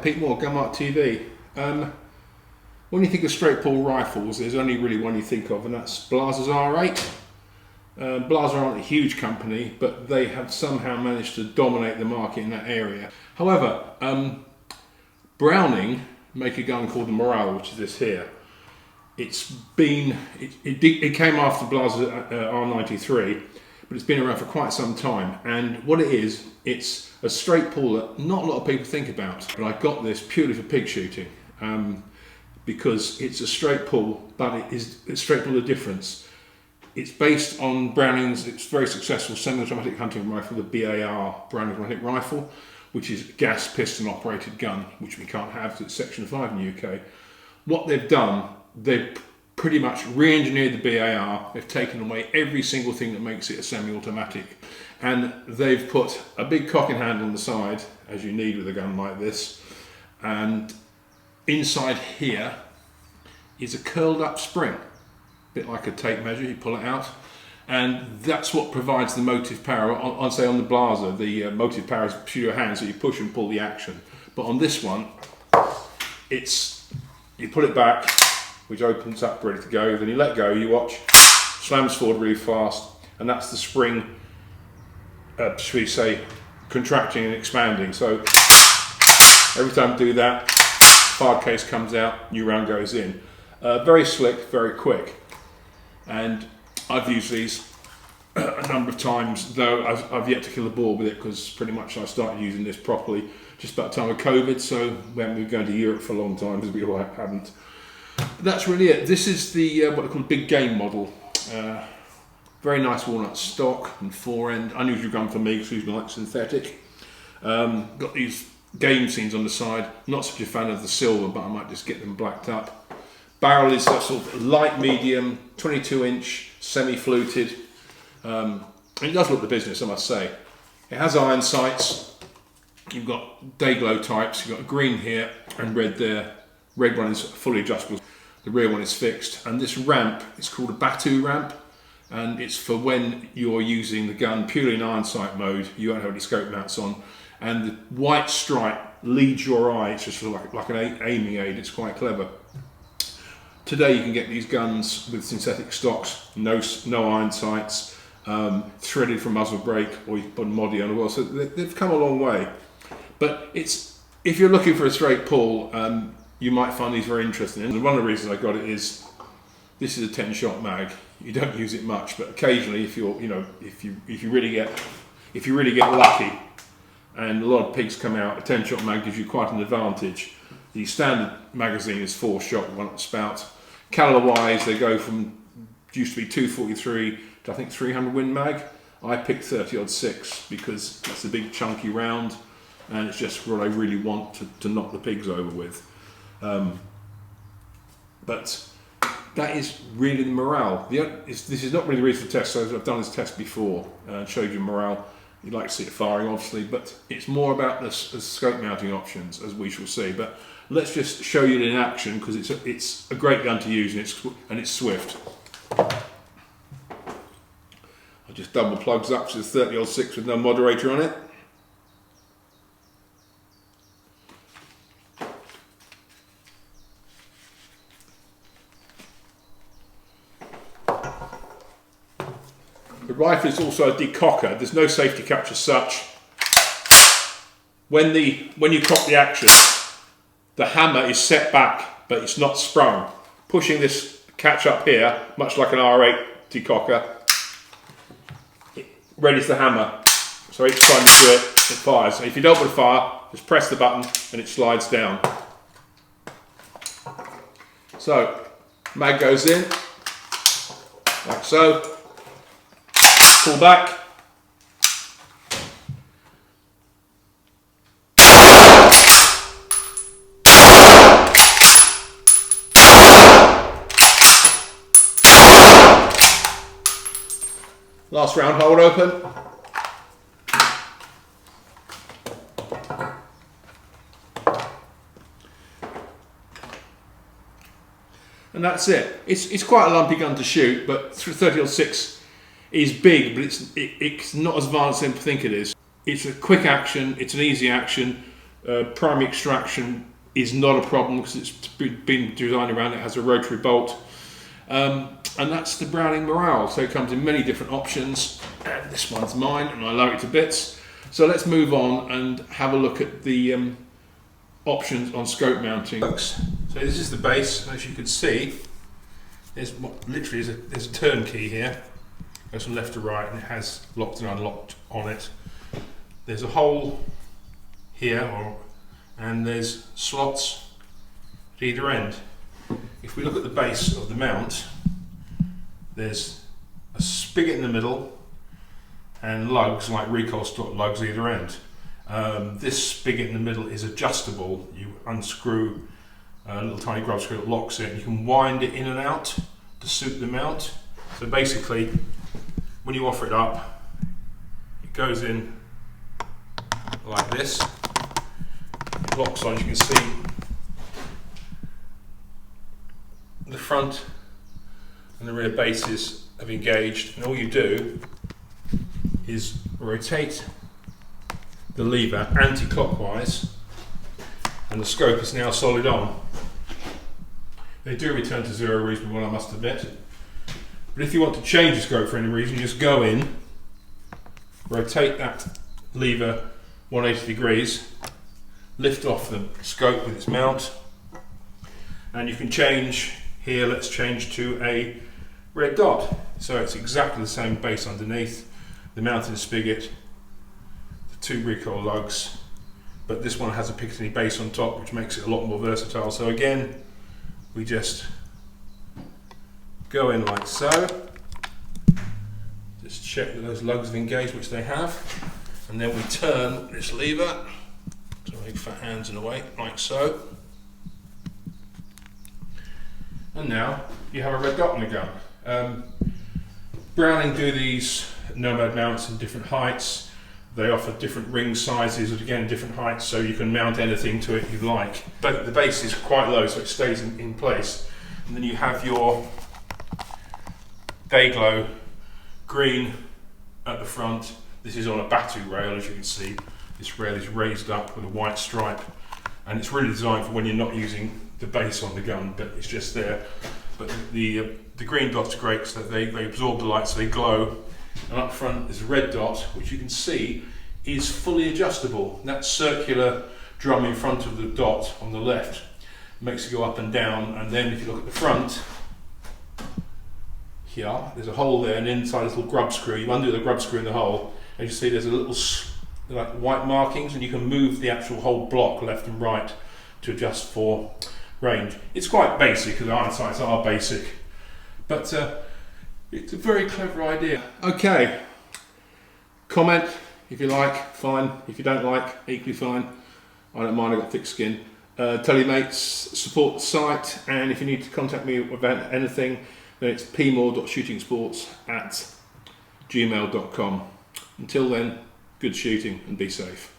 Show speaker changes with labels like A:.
A: Pete Moore, Mart TV. When you think of straight pull rifles, there's only really one you think of, and that's Blaser's R8. Blaser aren't a huge company, but they have somehow managed to dominate the market in that area. However, Browning make a gun called the Maral, which is this here. It came after Blaser R93, but it's been around for quite some time. And what it is, it's a straight pull that not a lot of people think about. But I got this purely for pig shooting, because it's a straight pull, but it's straight pull the difference. It's based on Browning's, it's very successful semi-automatic hunting rifle, the BAR Browning automatic rifle, which is a gas piston operated gun, which we can't have because it's Section 5 in the UK. What they've done, they've pretty much re-engineered the BAR. They've taken away every single thing that makes it a semi-automatic, and they've put a big cocking handle on the side, as you need with a gun like this, and inside here is a curled up spring, a bit like a tape measure. You pull it out, and that's what provides the motive power. I'd say on the Blaser, the motive power is through your hands, so you push and pull the action. But on this one, you pull it back, which opens up ready to go, then you let go, you watch, slams forward really fast, and that's the spring, should we say, contracting and expanding. So every time you do that, fire case comes out, new round goes in. Very slick, very quick. And I've used these a number of times, though I've yet to kill a boar with it, because pretty much I started using this properly just about the time of COVID, so we haven't been going to Europe for a long time, because we all haven't. But that's really it. This is the what they call Big Game model. Very nice walnut stock and fore-end. Unusual gun for me because I usually like synthetic. Got these game scenes on the side. Not such a fan of the silver, but I might just get them blacked up. Barrel is a sort of light medium, 22-inch, semi-fluted. It does look the business, I must say. It has iron sights. You've got day glow types. You've got green here and red there. Red one is fully adjustable. The rear one is fixed. And this ramp is called a Batu ramp, and it's for when you're using the gun purely in iron sight mode. You won't have any scope mounts on, and the white stripe leads your eye. It's just sort of like an aiming aid. It's quite clever. Today you can get these guns with synthetic stocks, no iron sights, threaded from muzzle brake, or you can put Moddy on as well. So they've come a long way. But if you're looking for a straight pull, you might find these very interesting. And one of the reasons I got it is this is a 10-shot mag. You don't use it much, but occasionally, if you really get lucky, and a lot of pigs come out, a 10-shot mag gives you quite an advantage. The standard magazine is 4-shot, one up the spout. Caliber-wise, they go from used to be 243 to I think 300 Win mag. I picked 30-06 because it's a big chunky round, and it's just what I really want to knock the pigs over with. But that is really the Maral. This is not really the reason for test, so I've done this test before and showed you Maral. You'd like to see it firing, obviously, but it's more about the scope mounting options, as we shall see. But let's just show you it in action, because it's a great gun to use, and it's swift. I'll just double plugs up to the 30-06 with no moderator on it. The rifle is also a decocker. There's no safety catch as such. When you cock the action, the hammer is set back, but it's not sprung. Pushing this catch up here, much like an R8 decocker, it readies the hammer. So each time you do it, it fires. So if you don't want to fire, just press the button and it slides down. So, mag goes in, like so. Pull back. Last round, hold open. And that's it. It's quite a lumpy gun to shoot, but 30-06 is big, but it's not as violent as people think it is. It's a quick action, it's an easy action, Primary extraction is not a problem because it's been designed around, it has a rotary bolt. And that's the Browning Maral. So it comes in many different options, and this one's mine and I love it to bits. So let's move on and have a look at the options on scope mounting. So this is the base, as you can see, there's what literally there's a turn key here, goes from left to right and it has locked and unlocked on it. There's a hole here and there's slots at either end. If we look at the base of the mount, there's a spigot in the middle and lugs, like recoil stop lugs, either end. This spigot in the middle is adjustable. You unscrew a little tiny grub screw that locks it, and you can wind it in and out to suit the mount. So basically, when you offer it up, it goes in like this. It locks on, as you can see. The front and the rear bases have engaged, and all you do is rotate the lever anti-clockwise and the scope is now solid on. They do return to zero reasonably well, I must admit, but if you want to change the scope for any reason, you just go in, rotate that lever 180 degrees, lift off the scope with its mount, and you can change. Here, let's change to a red dot. So it's exactly the same base underneath, the mounting spigot, the two recoil lugs, but this one has a Picatinny base on top, which makes it a lot more versatile. So again, we just go in like so, just check that those lugs have engaged, which they have, and then we turn this lever, so big fat hands in the way, like so. And now you have a red dot on the gun. Browning do these Nomad mounts in different heights. They offer different ring sizes, and again different heights, so you can mount anything to it you like. But the base is quite low, so it stays in place. And then you have your Dayglow green at the front. This is on a battery rail, as you can see. This rail is raised up with a white stripe, and it's really designed for when you're not using the base on the gun, but it's just there. But the green dots are great, so they absorb the light, so they glow. And up front there's a red dot, which you can see is fully adjustable. That circular drum in front of the dot on the left makes it go up and down. And then if you look at the front, here, there's a hole there, and inside this little grub screw, you undo the grub screw in the hole, and you see there's a little like white markings, and you can move the actual whole block left and right to adjust for range. It's quite basic, because iron sights are basic, but it's a very clever idea. Okay, comment if you like, fine. If you don't like, equally fine. I don't mind, I've got thick skin. Tell your mates, support the site, and if you need to contact me about anything, then it's pmore.shootingsports@gmail.com. Until then, good shooting and be safe.